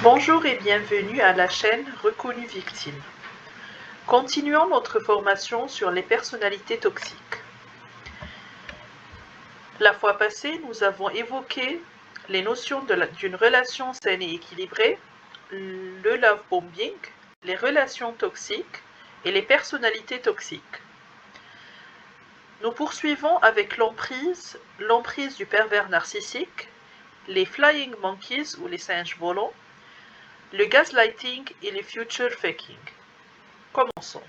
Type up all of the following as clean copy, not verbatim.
Bonjour et bienvenue à la chaîne Reconnue Victime. Continuons notre formation sur les personnalités toxiques. La fois passée, nous avons évoqué les notions d'une relation saine et équilibrée, le love bombing, les relations toxiques et les personnalités toxiques. Nous poursuivons avec l'emprise du pervers narcissique, les flying monkeys ou les singes volants, le gaslighting et le future faking. Commençons.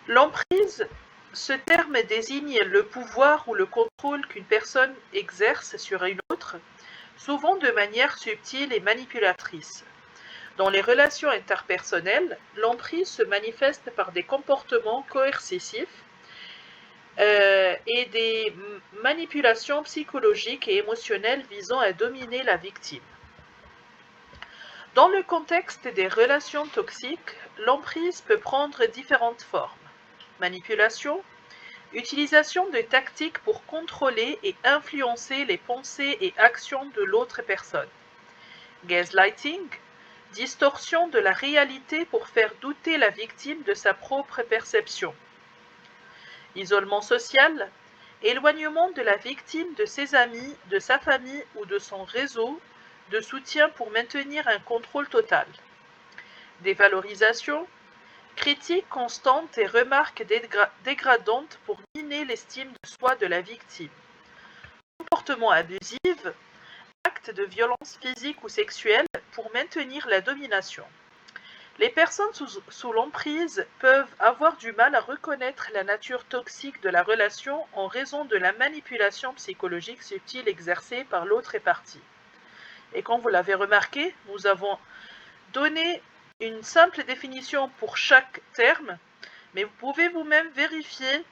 L'emprise, ce terme désigne le pouvoir ou le contrôle qu'une personne exerce sur une autre, souvent de manière subtile et manipulatrice. Dans les relations interpersonnelles, l'emprise se manifeste par des comportements coercitifs et des manipulations psychologiques et émotionnelles visant à dominer la victime. Dans le contexte des relations toxiques, l'emprise peut prendre différentes formes. Manipulation, utilisation de tactiques pour contrôler et influencer les pensées et actions de l'autre personne. Gaslighting, distorsion de la réalité pour faire douter la victime de sa propre perception. Isolement social, éloignement de la victime de ses amis, de sa famille ou de son réseau de soutien pour maintenir un contrôle total. Dévalorisation, critique constante et remarques dégradantes pour miner l'estime de soi de la victime. Comportement abusif, actes de violence physique ou sexuelle pour maintenir la domination. Les personnes sous l'emprise peuvent avoir du mal à reconnaître la nature toxique de la relation en raison de la manipulation psychologique subtile exercée par l'autre partie. Et comme vous l'avez remarqué, nous avons donné une simple définition pour chaque terme, mais vous pouvez vous-même vérifier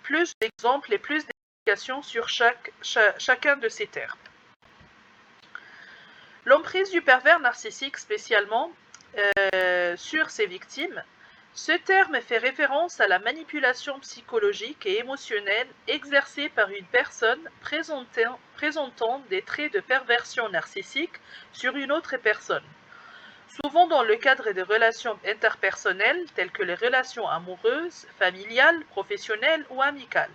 plus d'exemples et plus d'explications sur chacun de ces termes. L'emprise du pervers narcissique spécialement sur ses victimes, ce terme fait référence à la manipulation psychologique et émotionnelle exercée par une personne présentant des traits de perversion narcissique sur une autre personne. Souvent dans le cadre des relations interpersonnelles telles que les relations amoureuses, familiales, professionnelles ou amicales.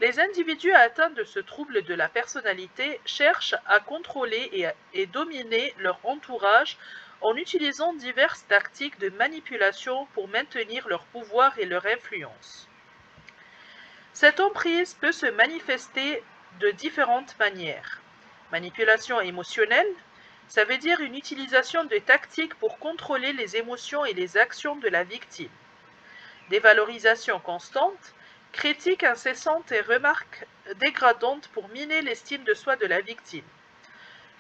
Les individus atteints de ce trouble de la personnalité cherchent à contrôler et dominer leur entourage en utilisant diverses tactiques de manipulation pour maintenir leur pouvoir et leur influence. Cette emprise peut se manifester de différentes manières. Manipulation émotionnelle, ça veut dire une utilisation de tactiques pour contrôler les émotions et les actions de la victime. Dévalorisation constante, critique incessante et remarques dégradantes pour miner l'estime de soi de la victime.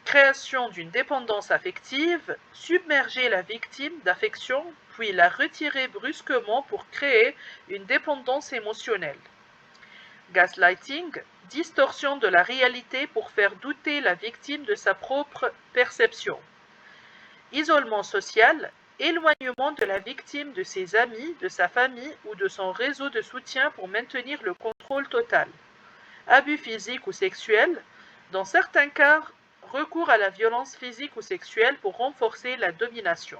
Création d'une dépendance affective, submerger la victime d'affection, puis la retirer brusquement pour créer une dépendance émotionnelle. Gaslighting, distorsion de la réalité pour faire douter la victime de sa propre perception. Isolement social, éloignement de la victime de ses amis, de sa famille ou de son réseau de soutien pour maintenir le contrôle total. Abus physique ou sexuel, dans certains cas, recours à la violence physique ou sexuelle pour renforcer la domination.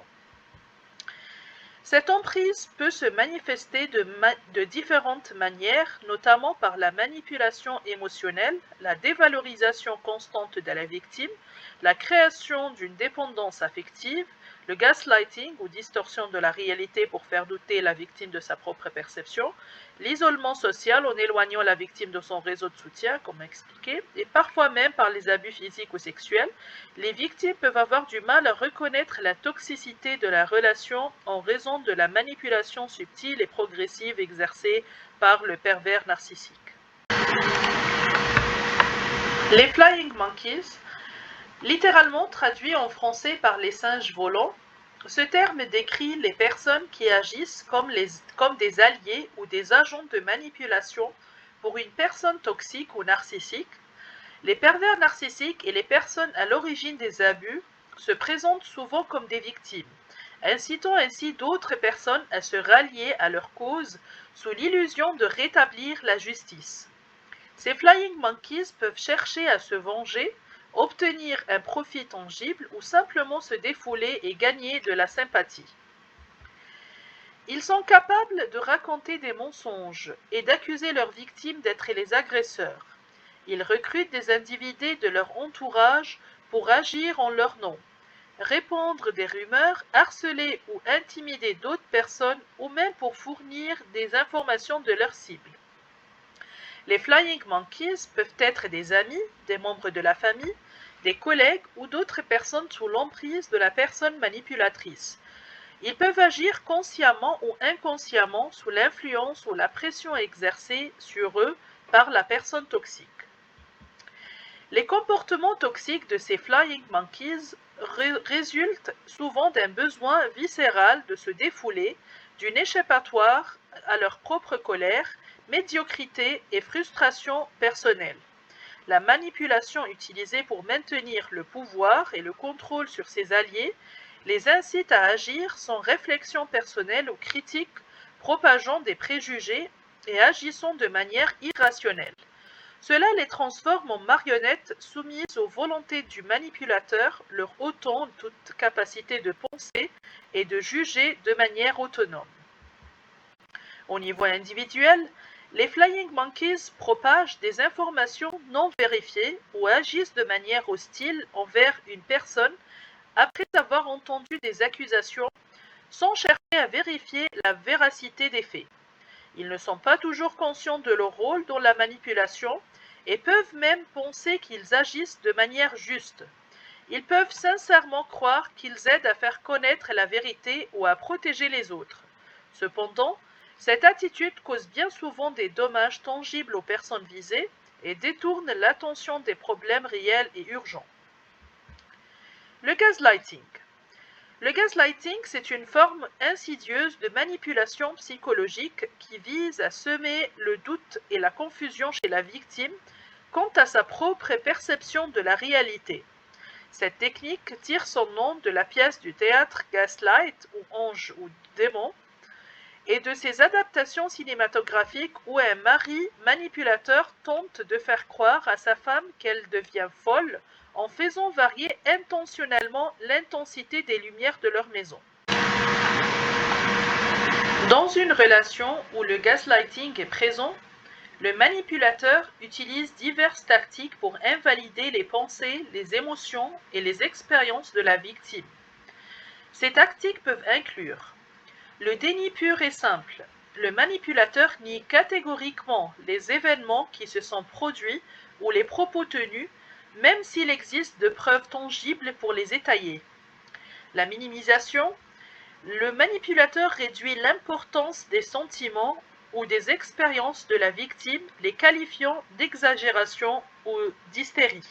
Cette emprise peut se manifester de différentes manières, notamment par la manipulation émotionnelle, la dévalorisation constante de la victime, la création d'une dépendance affective, le gaslighting ou distorsion de la réalité pour faire douter la victime de sa propre perception, l'isolement social en éloignant la victime de son réseau de soutien, comme expliqué, et parfois même par les abus physiques ou sexuels. Les victimes peuvent avoir du mal à reconnaître la toxicité de la relation en raison de la manipulation subtile et progressive exercée par le pervers narcissique. Les flying monkeys, littéralement traduit en français par les singes volants, ce terme décrit les personnes qui agissent comme des alliés ou des agents de manipulation pour une personne toxique ou narcissique. Les pervers narcissiques et les personnes à l'origine des abus se présentent souvent comme des victimes, incitant ainsi d'autres personnes à se rallier à leur cause sous l'illusion de rétablir la justice. Ces flying monkeys peuvent chercher à se venger obtenir un profit tangible ou simplement se défouler et gagner de la sympathie. Ils sont capables de raconter des mensonges et d'accuser leurs victimes d'être les agresseurs. Ils recrutent des individus de leur entourage pour agir en leur nom, répandre des rumeurs, harceler ou intimider d'autres personnes ou même pour fournir des informations de leur cible. Les Flying Monkeys peuvent être des amis, des membres de la famille, des collègues ou d'autres personnes sous l'emprise de la personne manipulatrice. Ils peuvent agir consciemment ou inconsciemment sous l'influence ou la pression exercée sur eux par la personne toxique. Les comportements toxiques de ces Flying Monkeys résultent souvent d'un besoin viscéral de se défouler, d'une échappatoire à leur propre colère, médiocrité et frustration personnelle. La manipulation utilisée pour maintenir le pouvoir et le contrôle sur ses alliés les incite à agir sans réflexion personnelle ou critique, propageant des préjugés et agissant de manière irrationnelle. Cela les transforme en marionnettes soumises aux volontés du manipulateur, leur ôtant toute capacité de penser et de juger de manière autonome. Au niveau individuel, les Flying Monkeys propagent des informations non vérifiées ou agissent de manière hostile envers une personne après avoir entendu des accusations sans chercher à vérifier la véracité des faits. Ils ne sont pas toujours conscients de leur rôle dans la manipulation et peuvent même penser qu'ils agissent de manière juste. Ils peuvent sincèrement croire qu'ils aident à faire connaître la vérité ou à protéger les autres. Cependant, cette attitude cause bien souvent des dommages tangibles aux personnes visées et détourne l'attention des problèmes réels et urgents. Le gaslighting. Le gaslighting, c'est une forme insidieuse de manipulation psychologique qui vise à semer le doute et la confusion chez la victime quant à sa propre perception de la réalité. Cette technique tire son nom de la pièce du théâtre Gaslight ou Ange ou Démon et de ses adaptations cinématographiques où un mari manipulateur tente de faire croire à sa femme qu'elle devient folle en faisant varier intentionnellement l'intensité des lumières de leur maison. Dans une relation où le gaslighting est présent, le manipulateur utilise diverses tactiques pour invalider les pensées, les émotions et les expériences de la victime. Ces tactiques peuvent inclure le déni pur et simple. Le manipulateur nie catégoriquement les événements qui se sont produits ou les propos tenus, même s'il existe de preuves tangibles pour les étayer. La minimisation. Le manipulateur réduit l'importance des sentiments ou des expériences de la victime, les qualifiant d'exagération ou d'hystérie.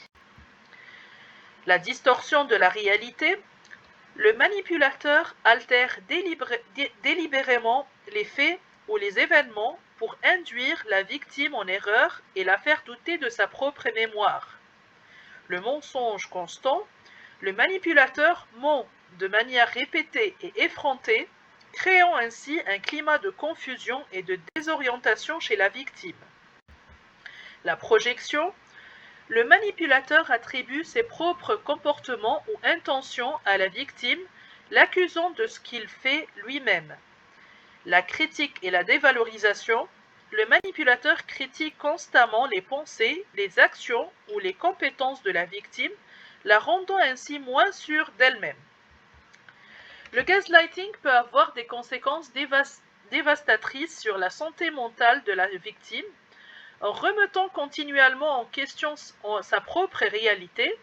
La distorsion de la réalité. Le manipulateur altère délibérément les faits ou les événements pour induire la victime en erreur et la faire douter de sa propre mémoire. Le mensonge constant. Le manipulateur ment de manière répétée et effrontée, créant ainsi un climat de confusion et de désorientation chez la victime. La projection. Le manipulateur attribue ses propres comportements ou intentions à la victime, l'accusant de ce qu'il fait lui-même. La critique et la dévalorisation. Le manipulateur critique constamment les pensées, les actions ou les compétences de la victime, la rendant ainsi moins sûre d'elle-même. Le gaslighting peut avoir des conséquences dévastatrices sur la santé mentale de la victime. En remettant continuellement en question sa propre réalité,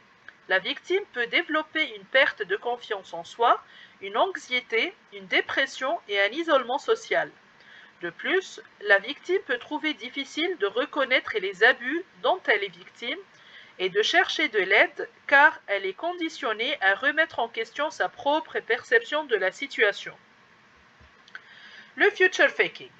la victime peut développer une perte de confiance en soi, une anxiété, une dépression et un isolement social. De plus, la victime peut trouver difficile de reconnaître les abus dont elle est victime et de chercher de l'aide car elle est conditionnée à remettre en question sa propre perception de la situation. Le future faking.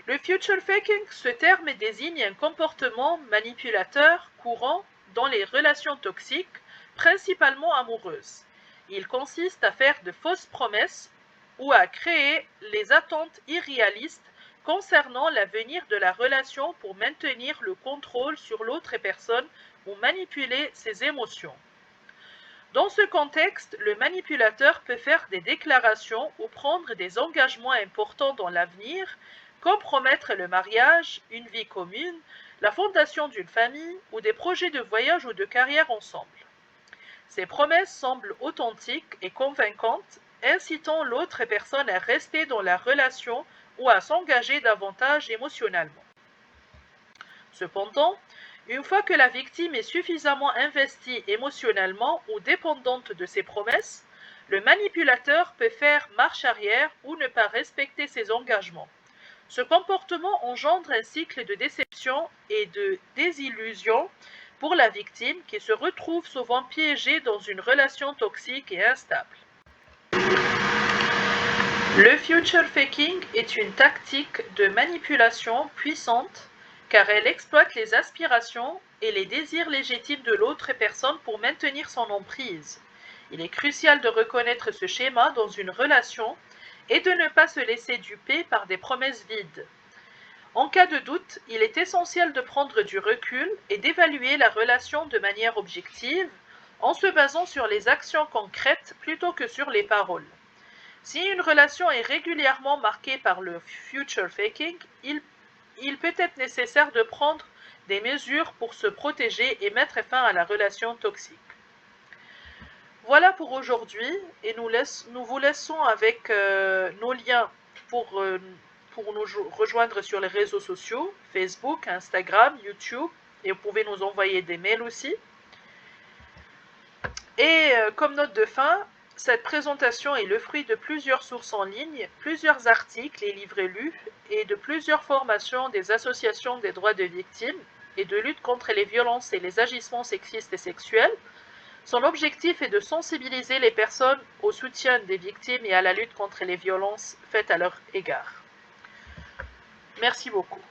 Le future faking, ce terme désigne un comportement manipulateur courant dans les relations toxiques, principalement amoureuses. Il consiste à faire de fausses promesses ou à créer les attentes irréalistes concernant l'avenir de la relation pour maintenir le contrôle sur l'autre personne ou manipuler ses émotions. Dans ce contexte, le manipulateur peut faire des déclarations ou prendre des engagements importants dans l'avenir, comme promettre le mariage, une vie commune, la fondation d'une famille ou des projets de voyage ou de carrière ensemble. Ces promesses semblent authentiques et convaincantes, incitant l'autre personne à rester dans la relation ou à s'engager davantage émotionnellement. Cependant, une fois que la victime est suffisamment investie émotionnellement ou dépendante de ses promesses, le manipulateur peut faire marche arrière ou ne pas respecter ses engagements. Ce comportement engendre un cycle de déception et de désillusion pour la victime qui se retrouve souvent piégée dans une relation toxique et instable. Le future faking est une tactique de manipulation puissante car elle exploite les aspirations et les désirs légitimes de l'autre personne pour maintenir son emprise. Il est crucial de reconnaître ce schéma dans une relation et de ne pas se laisser duper par des promesses vides. En cas de doute, il est essentiel de prendre du recul et d'évaluer la relation de manière objective en se basant sur les actions concrètes plutôt que sur les paroles. Si une relation est régulièrement marquée par le future faking, il peut être nécessaire de prendre des mesures pour se protéger et mettre fin à la relation toxique. Voilà pour aujourd'hui et nous vous laissons avec nos liens pour nous rejoindre sur les réseaux sociaux, Facebook, Instagram, YouTube, et vous pouvez nous envoyer des mails aussi. Et comme note de fin, cette présentation est le fruit de plusieurs sources en ligne, plusieurs articles et livres lus, et de plusieurs formations des associations des droits de victimes et de lutte contre les violences et les agissements sexistes et sexuels. Son objectif est de sensibiliser les personnes au soutien des victimes et à la lutte contre les violences faites à leur égard. Merci beaucoup.